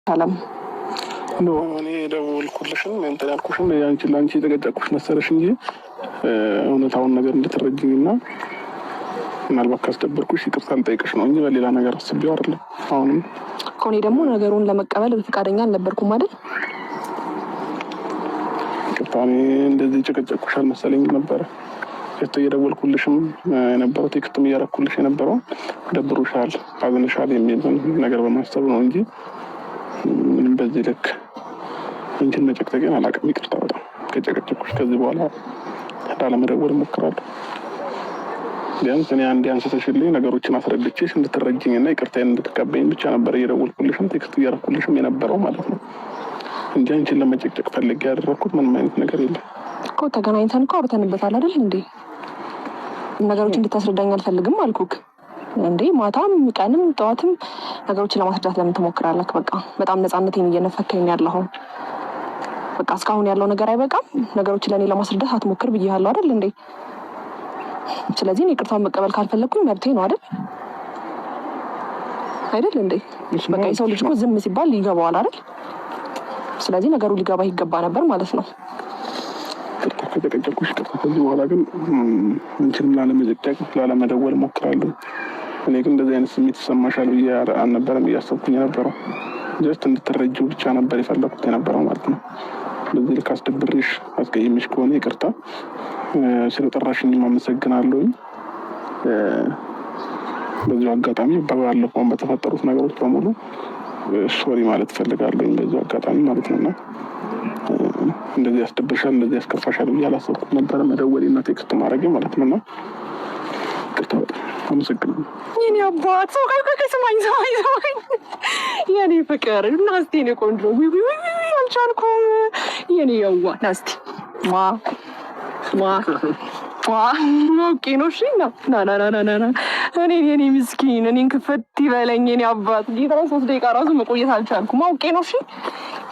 ሰላም ነው እኔ ደውልኩልሽም እንትን ያልኩሽም ለአንቺ የተገጨኩሽ መሰለሽ እንጂ እውነታውን ነገር እንድትረጂኝና ምናልባት ካስደበርኩሽ ይቅርታ ልጠይቅሽ ነው እንጂ በሌላ ነገር አስቤው አይደለም። አሁንም እኔ ደግሞ ነገሩን ለመቀበል ፈቃደኛ አልነበርኩም አይደል? ይቅርታ እኔ እንደዚህ ጨቀጨኩሽ አልመሰለኝም ነበረ። እየደወልኩልሽም የነበረው ቴክስትም እያደረኩልሽ የነበረው ደብሮሻል፣ አዝነሻል የሚል ነገር በማሰብ ነው እንጂ ምንም በዚህ ልክ እንትን መጨቅጨቅን አላውቅም። ይቅርታ በጣም ከጨቀጨኩሽ ከዚህ በኋላ ላለመደወል እሞክራለሁ። ቢያንስ እኔ አንዴ አንስተሽልኝ ነገሮችን አስረድቼሽ እንድትረጂኝና ይቅርታዬን እንድትቀበይኝ ብቻ ነበር እየደወልኩልሽም ቴክስት እያደረኩልሽም የነበረው ማለት ነው እንጂ አንቺን ለመጨቅጨቅ ፈልጌ ያደረኩት ምንም አይነት ነገር የለም እኮ። ተገናኝተን እኮ አውርተንበታል አይደል እንዴ? ነገሮችን እንድታስረዳኝ አልፈልግም አልኩክ እንዴ? ማታም ቀንም ጠዋትም ነገሮችን ለማስረዳት ለምን ትሞክራለህ? በቃ በጣም ነፃነቴን እየነፈከኝ ያለው በቃ እስካሁን ያለው ነገር አይበቃም? ነገሮችን ለእኔ ለማስረዳት አትሞክር ብዬሃለሁ አይደል እንዴ? ስለዚህ ይቅርታውን መቀበል ካልፈለግኩኝ መብቴ ነው አይደል እንዴ? በቃ የሰው ልጅ እኮ ዝም ሲባል ይገባዋል አይደል? ስለዚህ ነገሩ ሊገባ ይገባ ነበር ማለት ነው። ከተጨቀጨኩሽ ከዚህ በኋላ ግን እንችልም ላለመጨቅጨቅ ላለመደወል እሞክራለሁ። እኔ ግን እንደዚህ አይነት ስሜት ይሰማሻል ብዬ አልነበረም እያሰብኩኝ የነበረው። ጀስት እንድትረጂው ብቻ ነበር የፈለኩት የነበረው ማለት ነው። በዚህ ልክ አስደብሬሽ አስቀይሜሽ ከሆነ ይቅርታ። ስለጠራሽኝም አመሰግናለሁኝ። በዚሁ አጋጣሚ ባለፈው በተፈጠሩት ነገሮች በሙሉ ሶሪ ማለት እፈልጋለሁኝ በዚሁ አጋጣሚ ማለት ነውና እንደዚህ ያስደብርሻል እንደዚህ ያስከፋሻል ብዬ አላሰብኩም ነበረ መደወሌና ቴክስት ማድረጌ ማለት ነውና ይቅርታ በጣም አመሰግናለሁ። የኔ አባት ሰው ስማኝ የኔ ፍቅር ናስቲ የኔ ቆንጆ አልቻልኩም። የኔ የዋ ናስቲ ኦኬ ነው። እሺ ና እኔ ምስኪን እኔን ክፈት ይበለኝ የኔ አባት። ጌታ 3 ደቂቃ ራሱ መቆየት አልቻልኩም። ኦኬ ነው። እሺ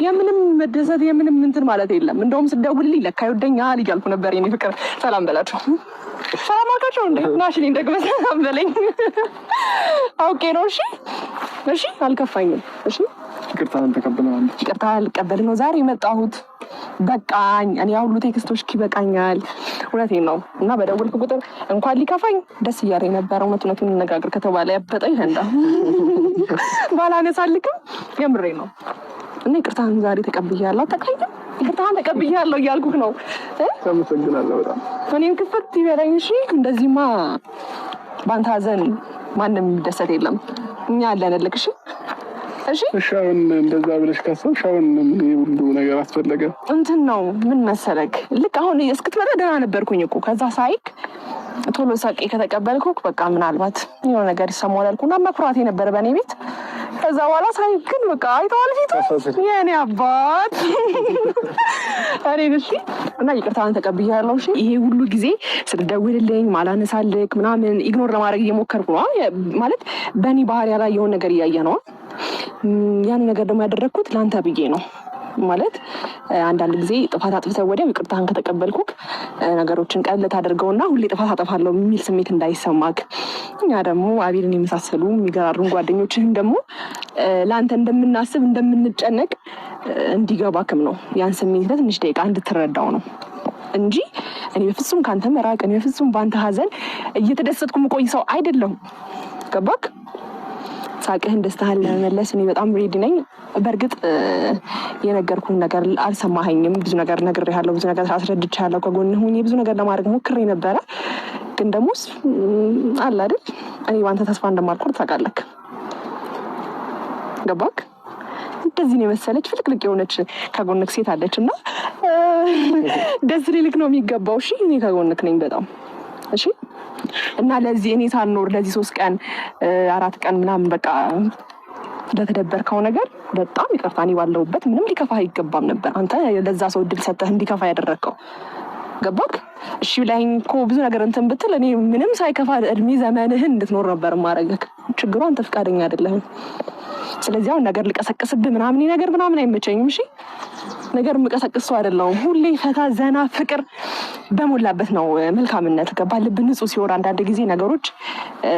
የምንም መደሰት የምንም እንትን ማለት የለም። እንደውም ስደውልልኝ ለካ ይወደኛል እያልኩ ነበር። የኔ ፍቅር ሰላም በላቸው። ሰላም አልካቸው እንዴ? ናሽልኝ ደግሞ ሰላም በለኝ። ኦኬ ነው። እሺ አልከፋኝም። እሺ ይቅርታን ተቀበለናል። ይቅርታ ልቀበል ነው ዛሬ የመጣሁት። በቃኝ። እኔ ሁሉ ቴክስቶች ይበቃኛል። እውነቴን ነው። እና በደወልኩ ቁጥር እንኳን ሊከፋኝ ደስ እያለኝ ነበር። እውነቱን እንነጋገር ከተባለ ያበጠኝ ይሄንዳ ባላነሳልክም የምሬ ነው። እና ይቅርታን ዛሬ ተቀብያለሁ። አታውቃኝም? ይቅርታን ተቀብያለሁ እያልኩህ ነው። አመሰግናለሁ በጣም እኔን ክፍት ይበለኝ። እሺ እንደዚህማ ባንተ ሀዘን ማንም ደሰት የለም። እኛ አለንልክ። እሺ አሁን እንደዛ ብለሽ ካሰብሽ አሁን ምን ሁሉ ነገር አስፈለገ? እንትን ነው ምን መሰለክ፣ ልክ አሁን እስክትመጣ ደህና ነበርኩኝ እኮ። ከዛ ሳይክ ቶሎ ሳቄ ከተቀበልኩ በቃ ምናልባት የሆነ ነገር ይሰማዋል አልኩና መኩራቴ ነበር በእኔ ቤት። ከዛ በኋላ ሳይክ ግን በቃ አይተዋል ፊቱ የኔ አባት እሺ እና ይቅርታን ተቀብያለሁ። እሺ ይሄ ሁሉ ጊዜ ስትደውልልኝ ማላነሳልክ ምናምን ኢግኖር ለማድረግ እየሞከርኩ ነው ማለት በእኔ ባህሪ ላይ የሆነ ነገር እያየ ነው። ያን ነገር ደግሞ ያደረግኩት ለአንተ ብዬ ነው ማለት አንዳንድ ጊዜ ጥፋት አጥፍተህ ወዲያው ይቅርታህን ከተቀበልኩክ ነገሮችን ቀለል ታደርገውና ሁሌ ጥፋት አጠፋለሁ የሚል ስሜት እንዳይሰማክ፣ እኛ ደግሞ አቤልን የመሳሰሉ የሚገራሩን ጓደኞችህን ደግሞ ለአንተ እንደምናስብ እንደምንጨነቅ እንዲገባክም ነው። ያን ስሜት ለትንሽ ደቂቃ እንድትረዳው ነው እንጂ እኔ በፍጹም ከአንተ መራቅ፣ እኔ በፍጹም በአንተ ሀዘን እየተደሰትኩ የምቆይ ሰው አይደለሁም። ገባክ? ሳቅህን ደስታህን ለመመለስ እኔ በጣም ሬዲ ነኝ። በእርግጥ የነገርኩህን ነገር አልሰማኸኝም። ብዙ ነገር ነግሬሃለሁ፣ ብዙ ነገር አስረድቻለሁ። ከጎንህ ሆኜ ብዙ ነገር ለማድረግ ሞክሬ ነበረ። ግን ደግሞ አለ አይደል እኔ በአንተ ተስፋ እንደማልቆርጥ ታውቃለህ። ገባክ? እንደዚህ ነው የመሰለች ፍልቅልቅ የሆነች ከጎንክ ሴት አለች እና ደስ ሊልክ ነው የሚገባው። እሺ እኔ ከጎንክ ነኝ በጣም እሺ። እና ለዚህ እኔ ሳልኖር ለዚህ 3 ቀን 4 ቀን ምናምን በቃ ለተደበርከው ነገር በጣም ይቅርታ። እኔ ባለሁበት ምንም ሊከፋ አይገባም ነበር። አንተ ለዛ ሰው እድል ሰጠህ እንዲከፋ ያደረግከው። ገባክ? እሺ ብላኝ እኮ ብዙ ነገር እንትን ብትል እኔ ምንም ሳይከፋ እድሜ ዘመንህን እንድትኖር ነበር ማረግክ። ችግሩ አንተ ፍቃደኛ አይደለህም። ስለዚህ አሁን ነገር ልቀሰቅስብህ ምናምን አይመቸኝም። እሺ ነገር የምቀሰቅስ ሰው አይደለሁም። ሁሌ ፈታ ዘና ፍቅር በሞላበት ነው መልካምነት። ገባ ልብ ንጹህ ሲሆን አንዳንድ ጊዜ ነገሮች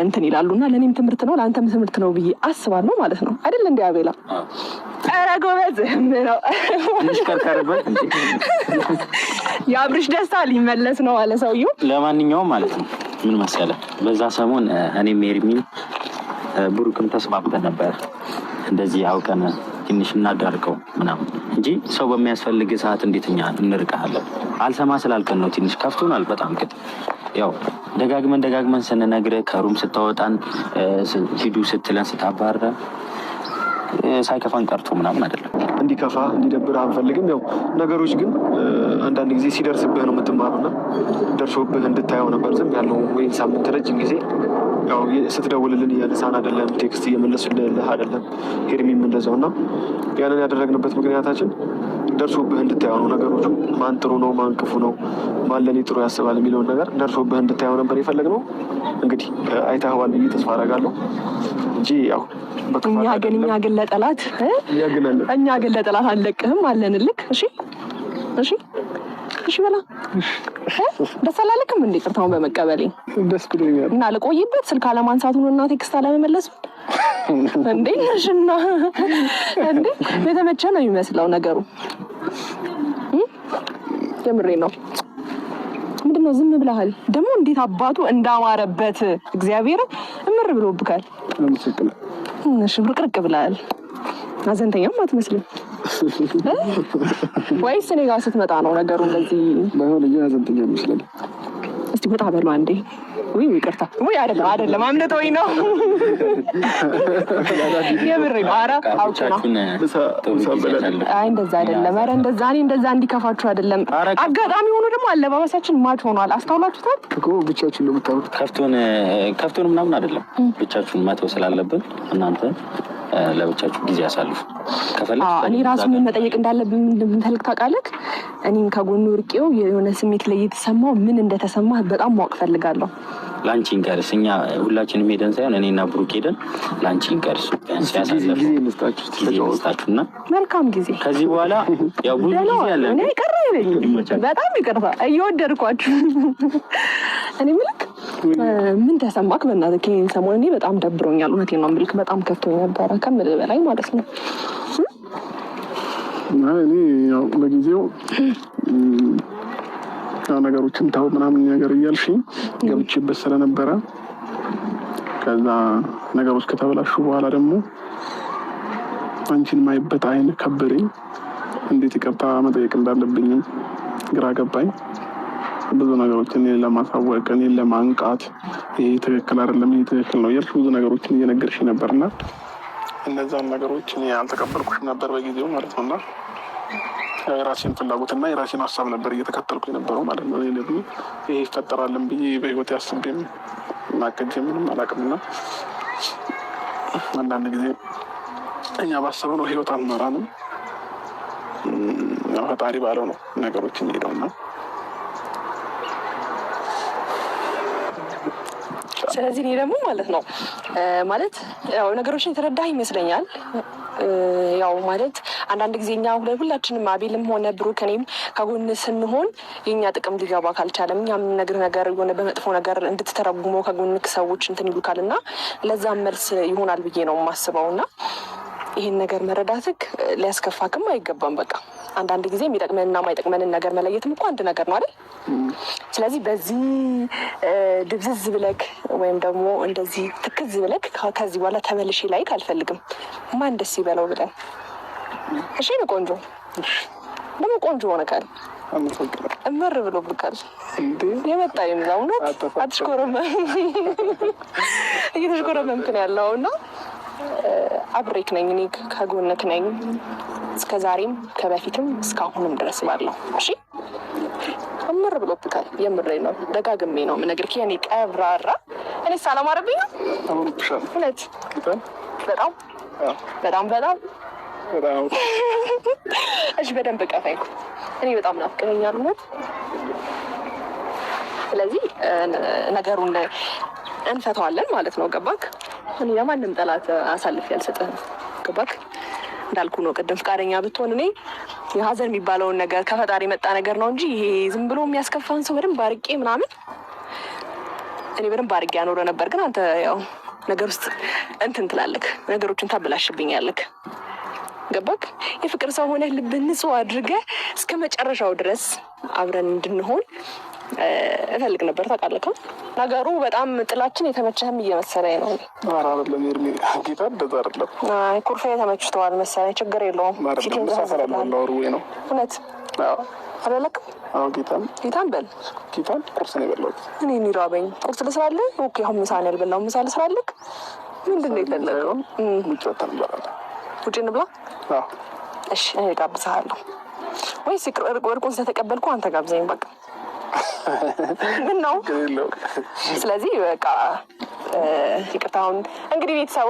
እንትን ይላሉና ለእኔም ትምህርት ነው ለአንተም ትምህርት ነው ብዬ አስባለሁ ማለት ነው። አይደል እንዲ አቤላ? ኧረ ጎበዝ ነው። የአብርሽ ደስታ ሊመለስ ነው አለ ሰውዬው። ለማንኛውም ማለት ነው ምን መሰለህ፣ በዛ ሰሞን እኔም ሜሪሚን ብሩክም ተስማምተን ነበር እንደዚህ አውቀን ትንሽ እናዳርቀው ምናምን እንጂ ሰው በሚያስፈልግ ሰዓት እንዴት እኛ እንርቃለን? አልሰማ ስላልከን ነው ትንሽ ከፍቶናል በጣም። ግን ያው ደጋግመን ስንነግርህ ከሩም ስታወጣን ሂዱ ስትለን ስታባረን ሳይከፋን ቀርቶ ምናምን አይደለም። እንዲከፋ እንዲደብር አንፈልግም። ያው ነገሮች ግን አንዳንድ ጊዜ ሲደርስብህ ነው የምትማሩና ደርሶብህ እንድታየው ነበር ዝም ያለው ወይ ሳምንት ረጅም ጊዜ ያው ስትደውልልን እያነሳን አይደለም፣ ቴክስት እየመለሱልህ አይደለም። ሄርሚም እንደዛው እና ያንን ያደረግንበት ምክንያታችን ደርሶብህ እንድታየው ነው። ነገሮቹ ማን ጥሩ ነው ማን ክፉ ነው ማን ለኔ ጥሩ ያስባል የሚለውን ነገር ደርሶብህ እንድታየው ነበር የፈለግነው። እንግዲህ አይተኸዋል ብዬ ተስፋ አደርጋለሁ እንጂ ያው እኛ ግን ለጠላት አንለቅህም አለንልክ። እሺ በላ ደስ አላለክም እንዴ? ቅርታውን በመቀበሌ ደስ ብሎኛል። እና ልቆይበት ስልክ አለማንሳቱን እና ቴክስት አለመመለሱ እንዴ ነሽና እንዴ የተመቸ ነው የሚመስለው ነገሩ። የምሬ ነው። ምንድነው ዝም ብለሃል ደግሞ? እንዴት አባቱ እንዳማረበት እግዚአብሔር እምር ብሎብካል። እሺ ብርቅርቅ ብለሃል። አዘንተኛም አትመስልም። ወይስ እኔ ጋር ስትመጣ ነው ነገሩ እንደዚህ? ባይሆን እኛ አዘንተኛ ይመስላል። እስቲ ወጣ በለው አንዴ። ወይ ይቅርታ፣ ወይ አይደለም አምልጦኝ ነው። የምሬ ነው። ኧረ አውቄ ነው። አይ እንደዛ አይደለም። ኧረ እንደዛ እንዲከፋችሁ አይደለም። አጋጣሚ ሆኖ ደግሞ አለባበሳችን ማች ሆኗል። አስተውላችሁታል እኮ። ብቻችሁን ነው የምታወሩት። ከፍቶን ምናምን አይደለም። ብቻችሁን መተው ስላለብን እናንተ ለብቻችሁ ጊዜ ያሳልፉ። እኔ ራሱ ምን መጠየቅ እንዳለብኝ እንደምፈልግ ታውቃለህ። እኔም ከጎኑ ርቄው የሆነ ስሜት ላይ የተሰማው ምን እንደተሰማ በጣም ማወቅ ፈልጋለሁ። ላንቺ እንቀርስ እኛ ሁላችንም ሄደን ሳይሆን እኔና ብሩክ ሄደን ላንቺ እንቀርስ ሲያሳልፉ ጊዜ እንስጣችሁና መልካም ጊዜ። ከዚህ በኋላ ያው ብዙ ጊዜ አለ። እኔ በጣም ይቅርታ እየወደድኳችሁ። እኔ ምልክ ምን ተሰማክ? በእናትህ ይሄን ሰሞን እኔ በጣም ደብሮኛል። እውነቴን ነው የምልክ። በጣም ከፍቶኝ ነበረ ከምልህ በላይ ማለት ነው። እኔ ያው ለጊዜው ያው ነገሮችን ታው ምናምን ነገር እያልሽኝ ገብቼበት ስለነበረ ከዛ ነገሮች ከተበላሹ በኋላ ደግሞ አንቺን ማይበት አይን ከበረኝ። እንዴት ይቅርታ መጠየቅ እንዳለብኝም ግራ ገባኝ። ብዙ ነገሮችን ለማሳወቅ እኔን ለማንቃት ይሄ ትክክል አይደለም ይሄ ትክክል ነው እያልሽ ብዙ ነገሮችን እየነገርሽ ነበርና እነዛን ነገሮች እኔ አልተቀበልኩሽም ነበር በጊዜው ማለት ነውና የራሴን ፍላጎትና የራሴን ሀሳብ ነበር እየተከተልኩ የነበረው ማለት ነው። ደግሞ ይሄ ይፈጠራልን ብዬ በህይወት ያስቤም ማቀጀ ምንም አላውቅምና አንዳንድ ጊዜ እኛ ባሰብነው ህይወት አልመራንም። ፈጣሪ ባለው ነው ነገሮችን ሄደውና ስለዚህ እኔ ደግሞ ማለት ነው ያው ነገሮችን የተረዳህ ይመስለኛል። ያው ማለት አንዳንድ ጊዜ እኛ ሁላችንም አቤልም ሆነ ብሩክ እኔም ከጎን ስንሆን የኛ ጥቅም ሊገባ ካልቻለም እኛ የምንነግርህ ነገር የሆነ በመጥፎ ነገር እንድትተረጉመው ከጎንክ ሰዎች እንትን ይሉካል እና ለዛም መልስ ይሆናል ብዬ ነው የማስበው። እና ይህን ነገር መረዳትክ ሊያስከፋክም አይገባም። በቃ አንዳንድ ጊዜ የሚጠቅመንና ማይጠቅመንን ነገር መለየትም እኮ አንድ ነገር ነው አይደል? ስለዚህ በዚህ ድብዝዝ ብለክ ወይም ደግሞ እንደዚህ ትክዝ ብለክ ከዚህ በኋላ ተመልሼ ላይክ አልፈልግም። ማን ደስ ይበለው ብለን እሺ ነው። ቆንጆ ደግሞ ቆንጆ ሆነካል። እምር ብሎብካል። የመጣ ይምዛው ነው። አትሽኮረመም። እየተሽኮረመምክ ነው ያለው እና አብሬክ ነኝ እኔ ከጎንክ ነኝ። እስከ ዛሬም ከበፊትም እስካሁንም ድረስ ባለው እሺ። እምር ብሎብካል። የምሬ ነው። ደጋግሜ ነው የምነግርህ። የኔ ቀብራራ እኔ ሰላም አረብኝ እውነት በጣም በጣም በጣም በጣም እሺ። በደንብ ቀፈኝ። እኔ በጣም ናፍቀኸኛል እውነት። ስለዚህ ነገሩን እንፈተዋለን ማለት ነው። ገባክ? እኔ ለማንም ጠላት አሳልፌ አልሰጥህም። ገባክ? እንዳልኩ ነው ቅድም ፍቃደኛ ብትሆን እኔ የሀዘን የሚባለውን ነገር ከፈጣሪ የመጣ ነገር ነው እንጂ ይሄ ዝም ብሎ የሚያስከፋን ሰው በደንብ አርቄ ምናምን እኔ በደንብ አርቄ ያኖረ ነበር። ግን አንተ ያው ነገር ውስጥ እንትን ትላለክ፣ ነገሮችን ታበላሽብኛለክ። ገባክ? የፍቅር ሰው ሆነህ ልብህ ንጹህ አድርገህ እስከ መጨረሻው ድረስ አብረን እንድንሆን እፈልግ ነበር። ታውቃለህ ነገሩ በጣም ጥላችን የተመቸህም እየመሰለኝ ነው። ኧረ አይደለም ኤርሚ፣ ጌታ እንደዛ አይደለም። አይ ኩርፌ ተመችቶሃል መሰለኝ። ችግር የለውም። ነው እውነት አላለቅም። ጌታን በል ጌታን ቁርስ ነው የበላሁት። እኔ ራበኝ። ቁርስ ልስራለህ? ኦኬ አሁን ምሳ ነው ያልበላው። ምሳ ልስራለህ? ምንድን ነው የፈለገው? ውጭ ወተን እንበላለን። ውጭ እንብላ? እሺ እኔ ጋብዝሃለሁ። ወይስ ወርቁን ስለተቀበልኩ አንተ ጋብዘኝ በቃ። ምን ነው? ስለዚህ በቃ ይቅርታውን እንግዲህ ቤተሰቡ